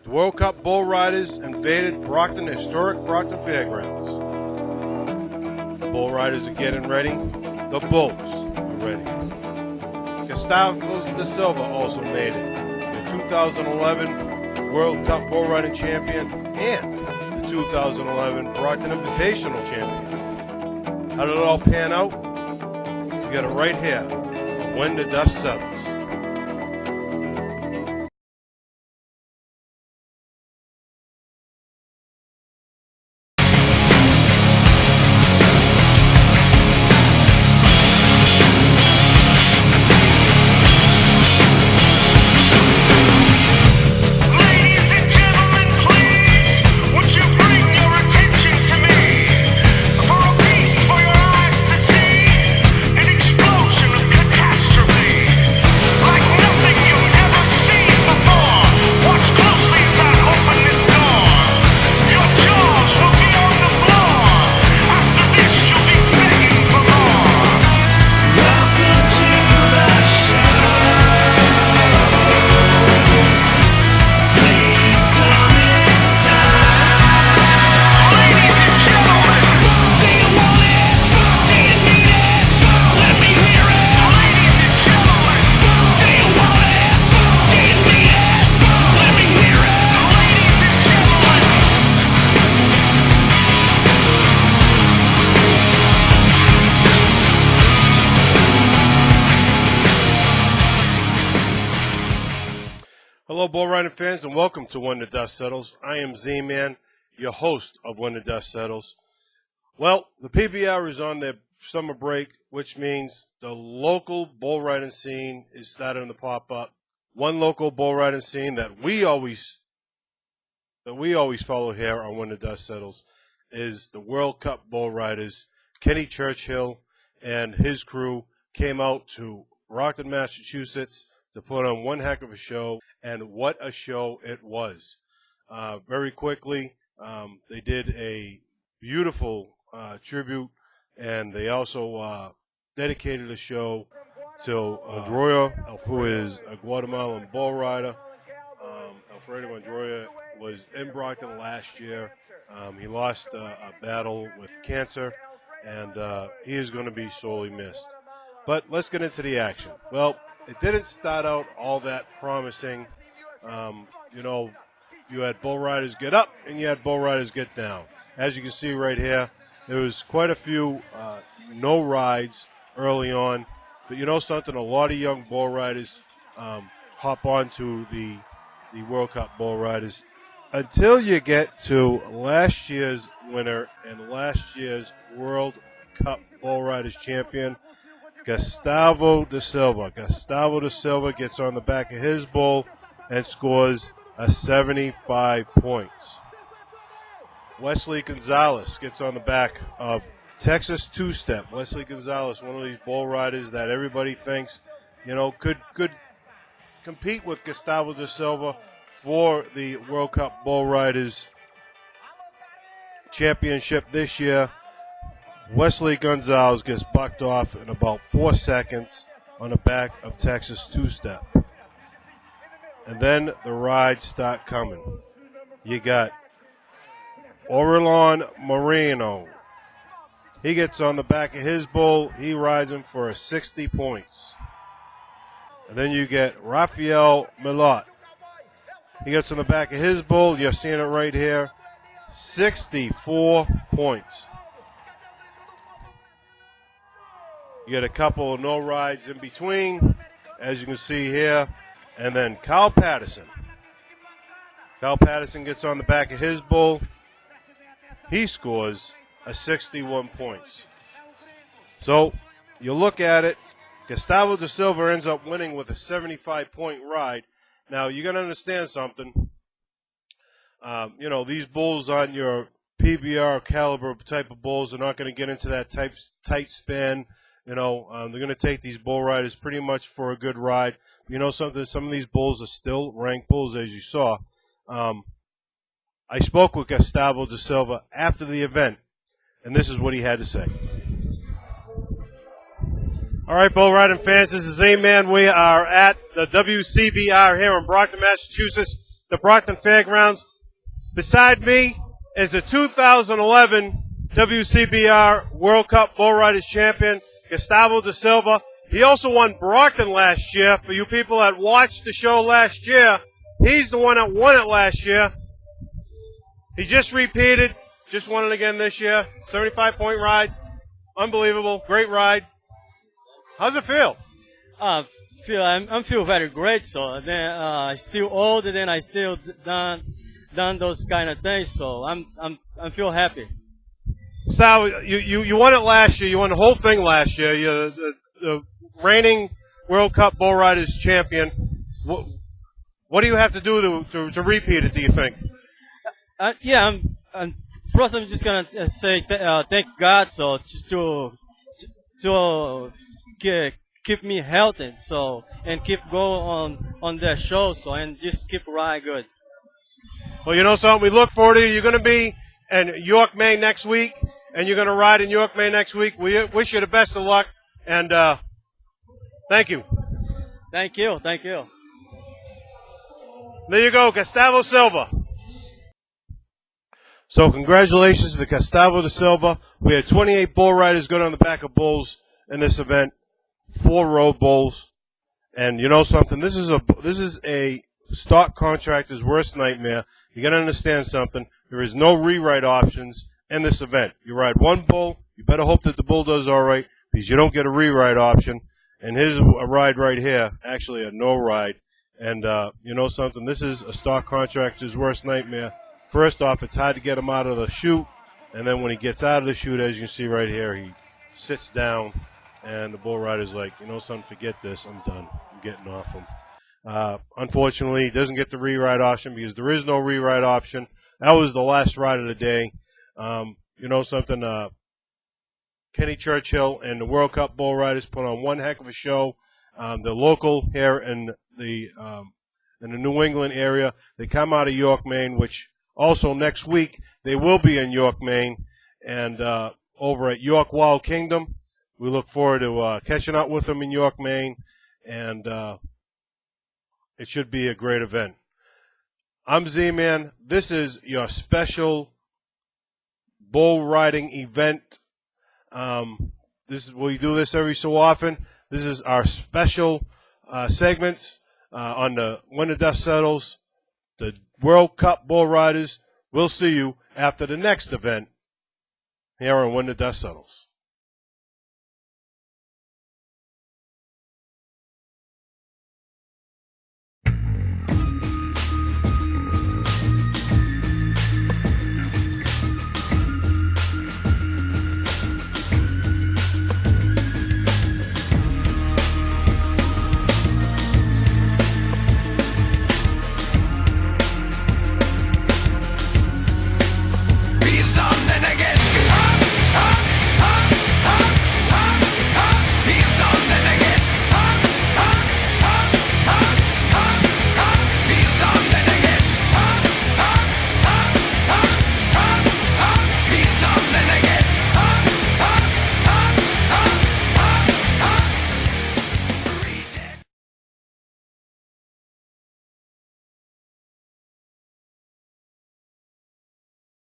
The World Cup Bullriders invaded historic Brockton Fairgrounds. The Bullriders are getting ready. The Bulls are ready. Gustavo DaSilva also made it. The 2011 World Cup Bullriding champion and the 2011 Brockton Invitational champion. How did it all pan out? You got it right here. When the dust settles. Hello, bull riding fans, and welcome to When the Dust Settles. I am Z-Man, your host of When the Dust Settles. Well, the PBR is on their summer break, which means the local bull riding scene is starting to pop up. One local bull riding scene that we always follow here on When the Dust Settles is the World Cup Bullriders. Kenny Churchill and his crew came out to Brockton, Massachusetts, to put on one heck of a show, and what a show it was. Very quickly, they did a beautiful tribute, and they also dedicated a show to Andrea, who is a Guatemalan bull rider. Alfredo Andrea was in Brockton last year. He lost a battle with cancer, and he is going to be sorely missed. But let's get into the action. Well, it didn't start out all that promising. You had bull riders get up and you had bull riders get down. As you can see right here, there was quite a few no rides early on. But you know something? A lot of young bull riders hop onto the World Cup Bull Riders until you get to last year's winner and last year's World Cup Bull Riders champion, Gustavo DaSilva. Gustavo DaSilva gets on the back of his bull and scores a 75 points. Wesley Gonzalez gets on the back of Texas Two-Step. Wesley Gonzalez, one of these bull riders that everybody thinks, could compete with Gustavo DaSilva for the World Cup Bull Riders championship this year. Wesley Gonzalez gets bucked off in about 4 seconds on the back of Texas Two-Step. And then the rides start coming. You got Orelon Moreno. He gets on the back of his bull. He rides him for 60 points. And then you get Rafael Milot. He gets on the back of his bull. You're seeing it right here. 64 points. You get a couple of no rides in between, as you can see here. And then Kyle Patterson. Kyle Patterson gets on the back of his bull. He scores a 61 points. So you look at it, Gustavo DaSilva ends up winning with a 75-point ride. Now, you got to understand something. These bulls on your PBR caliber type of bulls are not going to get into that tight span. They're going to take these bull riders pretty much for a good ride. You know something? Some of these bulls are still ranked bulls, as you saw. I spoke with Gustavo DaSilva after the event, and this is what he had to say. All right, bull riding fans, this is Z-Man. We are at the WCBR here in Brockton, Massachusetts. the Brockton Fairgrounds. Beside me is the 2011 WCBR World Cup Bullriders champion, Gustavo DaSilva. He also won Brockton last year. For you people that watched the show last year, he's the one that won it last year. He just repeated, just won it again this year. 75-point ride. Unbelievable. Great ride. How's it feel? I feel very great. So then I still old, and then I still done those kind of things. So I feel happy. Sal, you won it last year. You won the whole thing last year. You're the reigning World Cup Bullriders champion. What do you have to do to repeat it, do you think? Yeah, first I'm just gonna say thank God. So just to keep me healthy. So and keep going on that show. So and just keep riding good. Well, you know something. We look forward to you. You're going to be in York, Maine next week, and you're going to ride in York, Maine next week. We wish you the best of luck, and thank you. Thank you. Thank you. There you go, Gustavo Silva. So congratulations to Gustavo DaSilva. We had 28 bull riders going on the back of bulls in this event, 4 road bulls, and you know something. This is a stock contractor's worst nightmare. You got to understand something. There is no rewrite options in this event. You ride one bull. You better hope that the bull does all right because you don't get a rewrite option. And here's a ride right here, actually a no ride. And you know something. This is a stock contractor's worst nightmare. First off, it's hard to get him out of the chute. And then when he gets out of the chute, as you can see right here, he sits down. And the bull rider's like, you know something, forget this. I'm done. I'm getting off him. Unfortunately, he doesn't get the rewrite option because there is no rewrite option. That was the last ride of the day. You know something, Kenny Churchill and the World Cup Bullriders put on one heck of a show. They're local here in the New England area. They come out of York, Maine, which also next week they will be in York, Maine, and over at York Wild Kingdom. We look forward to catching up with them in York, Maine, and it should be a great event. I'm Z-Man. This is your special bull riding event. We do this every so often. This is our special segments on the When the Dust Settles, the World Cup Bull Riders. We'll see you after the next event here on When the Dust Settles.